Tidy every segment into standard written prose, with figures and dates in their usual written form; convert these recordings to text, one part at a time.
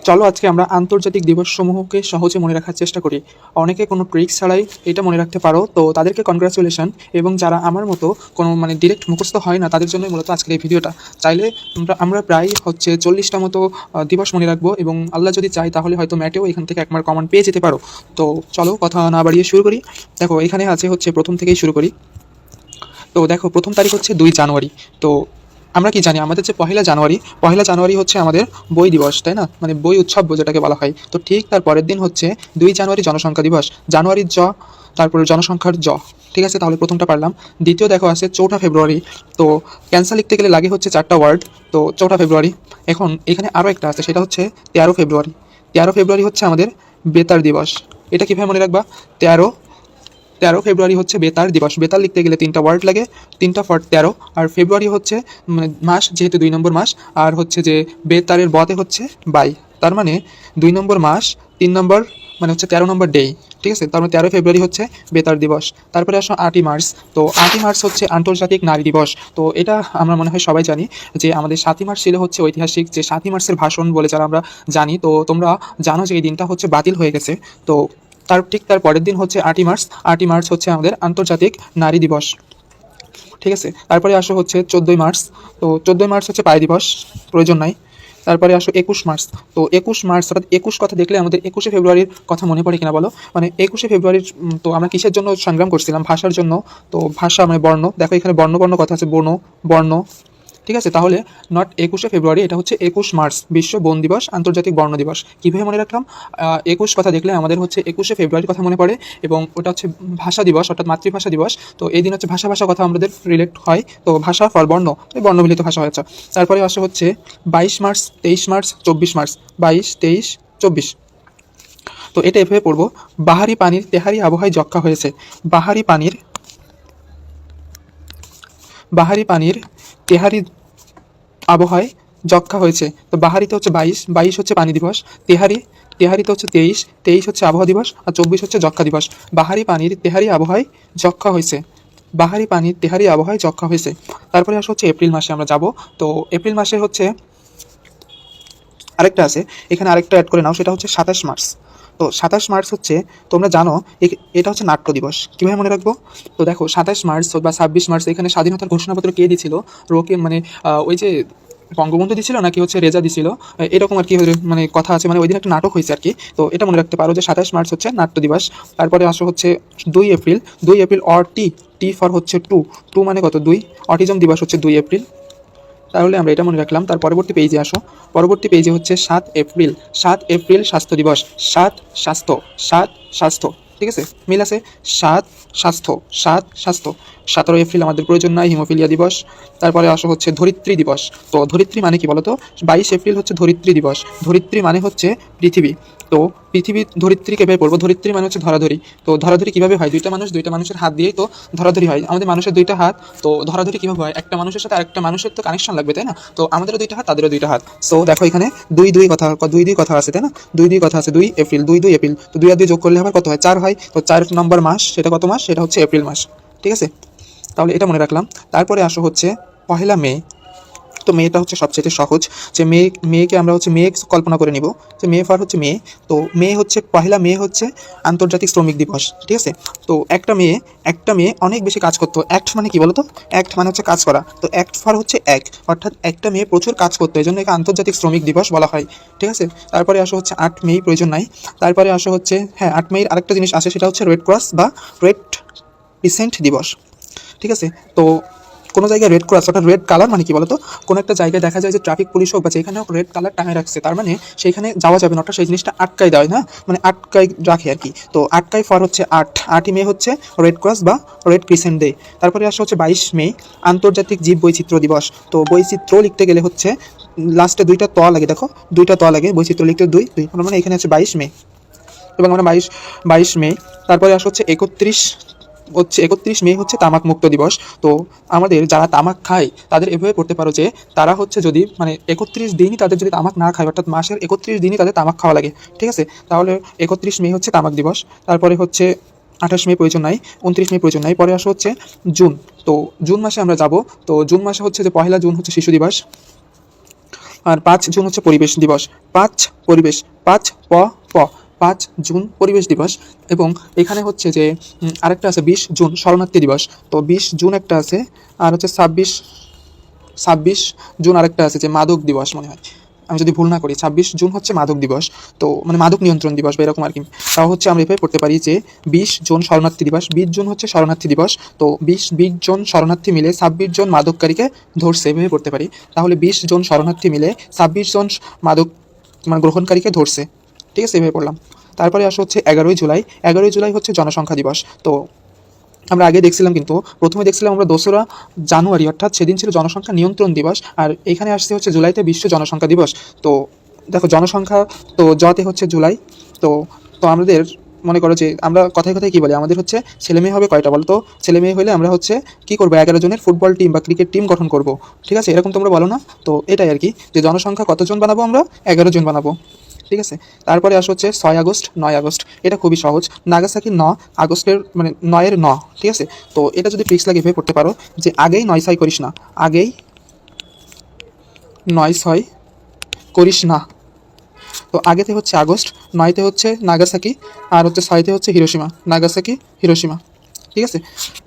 চলো আজকে আমরা আন্তর্জাতিক দিবসসমূহকে সহজে মনে রাখার চেষ্টা করি। অনেকে কোনো ট্রিক্স ছাড়াই এটা মনে রাখতে পারো, তো তাদেরকে কনগ্রাচুলেশন। এবং যারা আমার মতো কোনো ডিরেক্ট মুখস্থ হয় না, তাদের জন্যই মূলত আজকের এই ভিডিওটা। চাইলে আমরা প্রায় 40টা মতো দিবস মনে রাখবো, এবং আল্লাহ যদি চাই তাহলে হয়তো ম্যাটেও এখান থেকে 1 মার্ক কমন পেয়ে যেতে পারো। তো চলো কথা না বাড়িয়ে শুরু করি। দেখো এখানে আছে প্রথম থেকেই শুরু করি। তো দেখো প্রথম তারিখ হচ্ছে 2 জানুয়ারি। তো আমরা কি জানি, আমাদের যে পহেলা জানুয়ারি হচ্ছে আমাদের বই দিবস, তাই না? বই উৎসব যেটাকে বলা হয়। তো ঠিক তার পরের দিন হচ্ছে 2 জানুয়ারি জনসংখ্যা দিবস। জানুয়ারির তারপরে জনসংখ্যার ঠিক আছে, তাহলে প্রথমটা পারলাম। দ্বিতীয় দেখো আছে 4ঠা ফেব্রুয়ারি। তো ক্যান্সার লিখতে গেলে লাগে হচ্ছে 4টা ওয়ার্ড। তো 4ঠা ফেব্রুয়ারি। এখন এখানে আরও একটা আছে, সেটা হচ্ছে 13 ফেব্রুয়ারি। 13 ফেব্রুয়ারি হচ্ছে আমাদের বেতার দিবস। এটা কীভাবে মনে রাখবা? 13 ফেব্রুয়ারি হচ্ছে বেতার দিবস। বেতার লিখতে গেলে 3টা ওয়ার্ড লাগে, 3টা ফর 13। আর ফেব্রুয়ারি হচ্ছে মাস, যেহেতু 2 নম্বর মাস। আর হচ্ছে যে বেতারের বতে হচ্ছে 22, তার মানে 2 নম্বর মাস, 3 নম্বর হচ্ছে 13 নম্বর ডে। ঠিক আছে, তার মানে 13 ফেব্রুয়ারি হচ্ছে বেতার দিবস। তারপরে আসো 8ই মার্চ। তো 8ই মার্চ হচ্ছে আন্তর্জাতিক নারী দিবস। তো এটা আমরা মনে হয় সবাই জানি যে আমাদের 7ই মার্চ ছিল হচ্ছে ঐতিহাসিক, যে 7ই মার্চের ভাষণ বলে যারা আমরা জানি। তো তোমরা জানো যে এই দিনটা হচ্ছে বাতিল হয়ে গেছে। তো তার পরের দিন হচ্ছে 8ই মার্চ। 8ই মার্চ হচ্ছে আমাদের আন্তর্জাতিক নারী দিবস। ঠিক আছে, তারপরে আসো হচ্ছে 14ই মার্চ। তো 14ই মার্চ হচ্ছে পায় দিবস, প্রয়োজন নাই। তারপরে আসো 21 মার্চ। তো 21 মার্চ, অর্থাৎ 21 কথা দেখলে আমাদের 21শে ফেব্রুয়ারির কথা মনে পড়ে কিনা বলো? 21শে ফেব্রুয়ারির তো আমরা কিসের জন্য সংগ্রাম করছিলাম? ভাষার জন্য। তো ভাষা বর্ণ, দেখো এখানে বর্ণ কথা আছে, বর্ণ। ঠিক আছে, তাহলে নট 21শে ফেব্রুয়ারি, এটা হচ্ছে 21 মার্চ, বিশ্ব বন দিবস, আন্তর্জাতিক বর্ণ দিবস। কীভাবে মনে রাখলাম? 21 কথা দেখলে আমাদের হচ্ছে 21শে ফেব্রুয়ারির কথা মনে পড়ে, এবং ওটা হচ্ছে ভাষা দিবস, অর্থাৎ মাতৃভাষা দিবস। তো এই দিন হচ্ছে ভাষা কথা আমাদের রিলেট হয়। তো ভাষা ফর বর্ণ, বর্ণমিলিত ভাষা হয়েছে। তারপরে আসে হচ্ছে 22 মার্চ, 23 মার্চ, 24 মার্চ। 22, 23, 24। তো এটা এভাবে পড়বো: বাহারি পানির তেহারি আবহাওয়ায় যক্ষা হয়েছে। বাহারি পানির তেহারি আবহাওয়ায় যক্ষা হয়েছে। তো বাহারিতে হচ্ছে 22 হচ্ছে পানি দিবস। তেহারিতে হচ্ছে 23 হচ্ছে আবহাওয়া দিবস। আর 24 হচ্ছে যক্ষা দিবস। বাহারি পানির তেহারি আবহাওয়ায় যক্ষা হয়েছে। তারপরে আসা হচ্ছে এপ্রিল মাসে আমরা যাব। তো এপ্রিল মাসে হচ্ছে আরেকটা আছে, এখানে আরেকটা অ্যাড করে নাও, সেটা হচ্ছে 27 মার্চ। তো 27 মার্চ হচ্ছে, তোমরা জানো এটা হচ্ছে নাট্য দিবস। কীভাবে মনে রাখবো? তো দেখো 27 মার্চ বা 26 মার্চ, এখানে স্বাধীনতার ঘোষণাপত্র কে দিছিল? রোকে ওই যে বঙ্গবন্ধু দিছিল নাকি হচ্ছে রেজা দিছিল, এরকম আর কি কথা আছে। ওই দিন একটা নাটক হয়েছে আর কি। তো এটা মনে রাখতে পারো যে 27 মার্চ হচ্ছে নাট্য দিবস। তারপরে আসো হচ্ছে 2 এপ্রিল। 2 এপ্রিল টি ফর হচ্ছে টু মানে কত? 2। অটিজম দিবস হচ্ছে 2 এপ্রিল। তাহলে আমরা এটা মনে রাখলাম। তার পরবর্তী পেজে আসো। পরবর্তী পেজে হচ্ছে 7 এপ্রিল। 7 এপ্রিল স্বাস্থ্য দিবস। সাত স্বাস্থ্য। ঠিক আছে, মিল আছে। 7 স্বাস্থ্য। 17 এপ্রিল আমাদের প্রয়োজন নাই, হিমোফিলিয়া দিবস। তারপরে আসো হচ্ছে ধরিত্রী দিবস। তো ধরিত্রী মানে কি বলতো? 22 এপ্রিল হচ্ছে ধরিত্রী দিবস। ধরিত্রী মানে হচ্ছে পৃথিবী। তো পৃথিবী ধরিত্রীকে বের পড়বো। ধরিত্রী মানে হচ্ছে ধরাধরি। তো ধরাধরি কীভাবে হয়? দুইটা মানুষের হাত দিয়েই তো ধরাধরি হয়। আমাদের মানুষের 2টা হাত। তো ধরাধরি কীভাবে হয়? একটা মানুষের সাথে আরেকটা মানুষের তো কানেকশন লাগবে, তাই না? তো আমাদেরও 2টা হাত, তাদেরও 2টা হাত। সো দেখো এখানে 2 কথা আছে, তাই না? 2 কথা আছে। 2 এপ্রিল, 2 এপ্রিল। তো 2 আর 2 যোগ করলে আবার কত হয়? 4 হয়। তো 4 নম্বর মাস, সেটা কত মাস? সেটা হচ্ছে এপ্রিল মাস। ঠিক আছে, তাহলে এটা মনে রাখলাম। তারপরে আসো হচ্ছে পহেলা মে। তো মেয়েটা হচ্ছে সবচেয়ে সহজ, যে মেয়েকে আমরা হচ্ছে মেয়ে কল্পনা করে নিব, যে মে ফর হচ্ছে মেয়ে। তো মে হচ্ছে পহেলা মে হচ্ছে আন্তর্জাতিক শ্রমিক দিবস। ঠিক আছে, তো একটা মেয়ে অনেক বেশি কাজ করতো। অ্যাক্ট মানে কি বলতো? অ্যাক্ট মানে হচ্ছে কাজ করা। তো অ্যাক্ট ফর হচ্ছে অর্থাৎ একটা মেয়ে প্রচুর কাজ করতো, এই জন্য একে আন্তর্জাতিক শ্রমিক দিবস বলা হয়। ঠিক আছে, তারপরে আসো হচ্ছে 8 মে, প্রয়োজন নাই। তারপরে আসো হচ্ছে 8 মে আরেকটা জিনিস আসে, সেটা হচ্ছে রেড ক্রস বা রেড ক্রিসেন্ট দিবস। ঠিক আছে, তো কোনো জায়গায় রেড ক্রস, অর্থাৎ রেড কালার মানে কি বলতো? কোনো একটা জায়গায় দেখা যায় যে ট্রাফিক পুলিশ হোক বা যেখানে হোক রেড কালার টাঙায় রাখছে, তার মানে সেইখানে যাওয়া যাবে না, অর্থাৎ সেই জিনিসটা আটকাই দেয় না, আটকাই রাখে আর কি। তো আটকাই ফর হচ্ছে 8ই মে হচ্ছে রেড ক্রস বা রেড ক্রিসেন্ট ডে। তারপরে আসা হচ্ছে 22 মে আন্তর্জাতিক জীব বৈচিত্র্য দিবস। তো বৈচিত্র্য লিখতে গেলে হচ্ছে লাস্টে 2টা ত লাগে, দেখো 2টা ত লাগে, বৈচিত্র্য লিখতে 2 মানে এখানে হচ্ছে 22 মে, এবং আমরা 22 মে। তারপরে আসা হচ্ছে 31 মে হচ্ছে তামাক মুক্ত দিবস। তো আমাদের যারা তামাক খায় তাদের এভাবে পড়তে পারো যে তারা হচ্ছে যদি 31 দিনই তাদের যদি তামাক না খায়, অর্থাৎ মাসের 31 দিনই তাদের তামাক খাওয়া লাগে। ঠিক আছে, তাহলে 31 মে হচ্ছে তামাক দিবস। তারপরে হচ্ছে 28 মে, প্রয়োজন নাই। 29 মে, প্রয়োজন নাই। পরে আসা হচ্ছে জুন। তো জুন মাসে আমরা যাব। তো জুন মাসে হচ্ছে যে পহেলা জুন হচ্ছে শিশু দিবস। আর 5 জুন হচ্ছে পরিবেশ দিবস। 5 পরিবেশ, 5 প 5 জুন পরিবেশ দিবস। এবং এখানে হচ্ছে যে আরেকটা আছে 20 জুন শরণার্থী দিবস। তো 20 জুন একটা আছে, আর হচ্ছে 26 জুন আরেকটা আছে যে মাদক দিবস মনে হয়, আমি যদি ভুল না করি। 26 জুন হচ্ছে মাদক দিবস, তো মানে মাদক নিয়ন্ত্রণ দিবস বা এরকম আর কি। তাও হচ্ছে আমরা এভাবে পড়তে পারি যে 20 জুন শরণার্থী দিবস, 20 জুন হচ্ছে শরণার্থী দিবস। তো 20 জন শরণার্থী মিলে 26 জন মাদককারীকে ধরছে, এভাবে পড়তে পারি। তাহলে 20 জন শরণার্থী মিলে 26 জন মাদক মানে গ্রহণকারীকে ধরছে। ঠিক আছে, এভাবে পড়লাম। তারপরে আসা হচ্ছে 11ই জুলাই। 11ই জুলাই হচ্ছে জনসংখ্যা দিবস। তো আমরা আগে দেখছিলাম, কিন্তু প্রথমে দেখছিলাম আমরা 2রা জানুয়ারি, অর্থাৎ সেদিন ছিল জনসংখ্যা নিয়ন্ত্রণ দিবস। আর এখানে আসছে হচ্ছে জুলাইতে বিশ্ব জনসংখ্যা দিবস। তো দেখো জনসংখ্যা, তো জতে হচ্ছে জুলাই। তো তো আমাদের মনে করো যে আমরা কথায় কথায় কী বলি, আমাদের হচ্ছে ছেলে মেয়ে হবে কয়টা বলো তো? ছেলে মেয়ে হলে আমরা হচ্ছে কী করবো, 11 জনের ফুটবল টিম বা ক্রিকেট টিম গঠন করব। ঠিক আছে, এরকম তোমরা বলো না? তো এটাই আর কি, যে জনসংখ্যা কতজন বানাবো আমরা? 11 জন বানাবো। ঠিক আছে, তারপরে আসা হচ্ছে 6 আগস্ট 9 আগস্ট। এটা খুবই সহজ, নাগাসাকি 9 আগস্টের মানে 9-এর 9। ঠিক আছে, তো এটা যদি ট্রিক্স লাগে এভাবে পড়তে পারো যে আগেই 9-6 করিস না, আগেই 9-6 করিস না। তো আগেতে হচ্ছে আগস্ট, 9তে হচ্ছে নাগাসাকি, আর হচ্ছে 6তে হচ্ছে হিরোশিমা, নাগাসাকি হিরোশিমা। ঠিক আছে,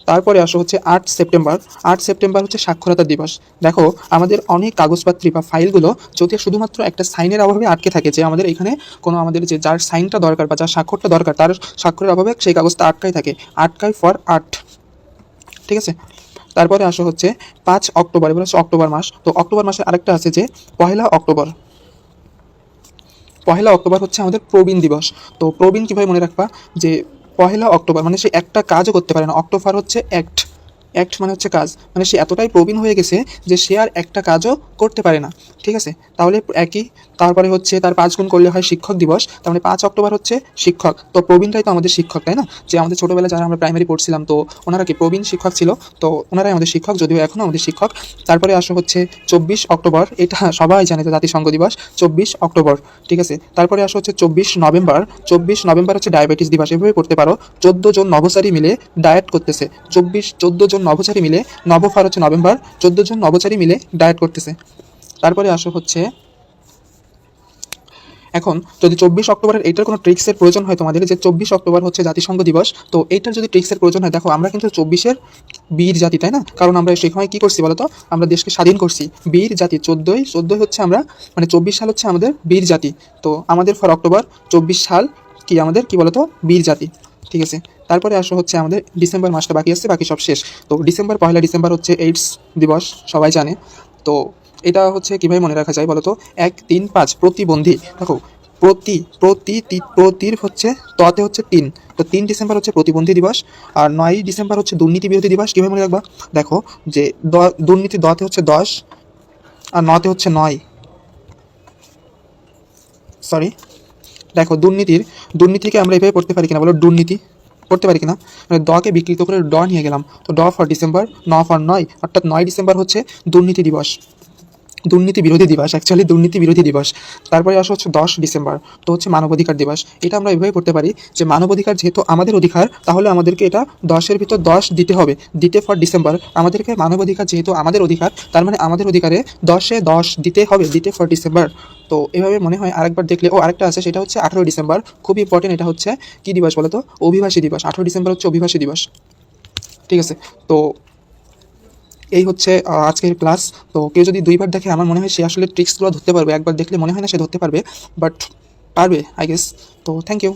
তারপরে আসো হচ্ছে 8 সেপ্টেম্বর। 8 সেপ্টেম্বর হচ্ছে সাক্ষরতা দিবস। দেখো আমাদের অনেক কাগজপত্র বা ফাইলগুলো যদি শুধুমাত্র একটা সাইনের অভাবে আটকে থাকে, যে আমাদের এখানে কোনো আমাদের যে যার সাইনটা দরকার বা যার স্বাক্ষরটা দরকার তার স্বাক্ষরের অভাবে সেই কাগজটা আটকাই থাকে, আটকাই ফর আর্ট। ঠিক আছে, তারপরে আসো হচ্ছে 5 অক্টোবর। এবার হচ্ছে অক্টোবর মাস। তো অক্টোবর মাসে আরেকটা আছে যে 1 অক্টোবর। 1 অক্টোবর হচ্ছে আমাদের প্রবীণ দিবস। তো প্রবীণ কীভাবে মনে রাখবা, যে 1 অক্টোবর মানে সে একটা কাজও করতে পারে না। অক্টোবর হচ্ছে অ্যাক্ট, অ্যাক্ট মানে হচ্ছে কাজ, মানে সে এতটাই প্রবীণ হয়ে গেছে যে সে আর একটা কাজও করতে পারে না। ঠিক আছে, তাহলে একই। তারপরে হচ্ছে তার 5 গুণ করলে হয় শিক্ষক দিবস, তার মানে 5 অক্টোবর হচ্ছে শিক্ষক। তো প্রবীণটাই তো আমাদের শিক্ষক, তাই না? যে আমাদের ছোটোবেলায় যারা আমরা প্রাইমারি পড়ছিলাম, তো ওনারা কি প্রবীণ শিক্ষক ছিল, তো ওনারাই আমাদের শিক্ষক, যদিও এখনও আমাদের শিক্ষক। তারপরে আসা হচ্ছে 24 অক্টোবর, এটা সবাই জানে যে জাতিসংঘ দিবস 24 অক্টোবর। ঠিক আছে, তারপরে আসা হচ্ছে 24 নভেম্বর। 24 নভেম্বর হচ্ছে ডায়াবেটিস দিবস। এভাবে করতে পারো, 14 জন নভোচারী মিলে ডায়েট করতেছে। 14 জন নভোচারী মিলে, নভোফার হচ্ছে নভেম্বর, 14 জন নভোচারী মিলে ডায়েট করতেছে। তারপরে আসো হচ্ছে, এখন যদি 24 অক্টোবরের এইটার কোনো ট্রিক্সের প্রয়োজন হয় তোমাদের, যে 24 অক্টোবর হচ্ছে জাতিসংঘ দিবস, তো এইটার যদি ট্রিক্সের প্রয়োজন হয়, দেখো আমরা কিন্তু 24-এর বীর জাতি, তাই না? কারণ আমরা সেই সময় কী করছি বলো তো, আমরা দেশকে স্বাধীন করছি। বীর জাতি 14 হচ্ছে আমরা, মানে 24 সাল হচ্ছে আমাদের বীর জাতি। তো আমাদের ফর অক্টোবর 24 সাল কি আমাদের কি বলতো, বীর জাতি। ঠিক আছে, তারপরে আসো হচ্ছে আমাদের ডিসেম্বর মাসটা বাকি আসছে, বাকি সব শেষ। তো ডিসেম্বর, 1 ডিসেম্বর হচ্ছে এইডস দিবস, সবাই জানে। তো এটা হচ্ছে কীভাবে মনে রাখা যায় বলো তো? 1, 3, 5 প্রতিবন্ধী। দেখো প্রতির হচ্ছে ততে হচ্ছে 3, তো 3 ডিসেম্বর হচ্ছে প্রতিবন্ধী দিবস। আর 9 ডিসেম্বর হচ্ছে দুর্নীতি বিরোধী দিবস। কীভাবে মনে রাখবা? দেখো যে দুর্নীতি দতে হচ্ছে 10, আর নতে হচ্ছে 9। সরি, দেখো দুর্নীতিকে আমরা এভাবে পড়তে পারি কিনা বলো? দুর্নীতি পড়তে পারি কিনা, মানে দকে বিকৃত করে ড নিয়ে গেলাম, তো ড ফর ডিসেম্বর, 9 অর্থাৎ 9 ডিসেম্বর হচ্ছে দুর্নীতি দিবস, দুর্নীতি বিরোধী দিবস, অ্যাকচুয়ালি দুর্নীতি বিরোধী দিবস। তারপরে আসা হচ্ছে 10 ডিসেম্বর, তো হচ্ছে মানবাধিকার দিবস। এটা আমরা এভাবে পড়তে পারি যে মানবাধিকার যেহেতু আমাদের অধিকার, তাহলে আমাদেরকে এটা 10-এর ভিতর 10 দিতে হবে, দিতে ফর ডিসেম্বর। আমাদেরকে মানবাধিকার যেহেতু আমাদের অধিকার, তার মানে আমাদের অধিকারে 10-এ 10 দিতে হবে, দিতে ফর ডিসেম্বর। তো এভাবে মনে হয়। আরেকবার দেখলে, আরেকটা আছে, সেটা হচ্ছে 18 ডিসেম্বর, খুবই ইম্পর্টেন্ট। এটা হচ্ছে কী দিবস বলো তো? অভিবাসী দিবস। 18 ডিসেম্বর হচ্ছে অভিবাসী দিবস। ঠিক আছে, তো এই হচ্ছে আজকের ক্লাস। তো কেউ যদি 2বার দেখে, আমার মনে হয় সে আসলে ট্রিক্সগুলো ধরতে পারবে। একবার দেখলে মনে হয় না সে ধরতে পারবে, বাট পারবে আই গেস। তো থ্যাংক ইউ।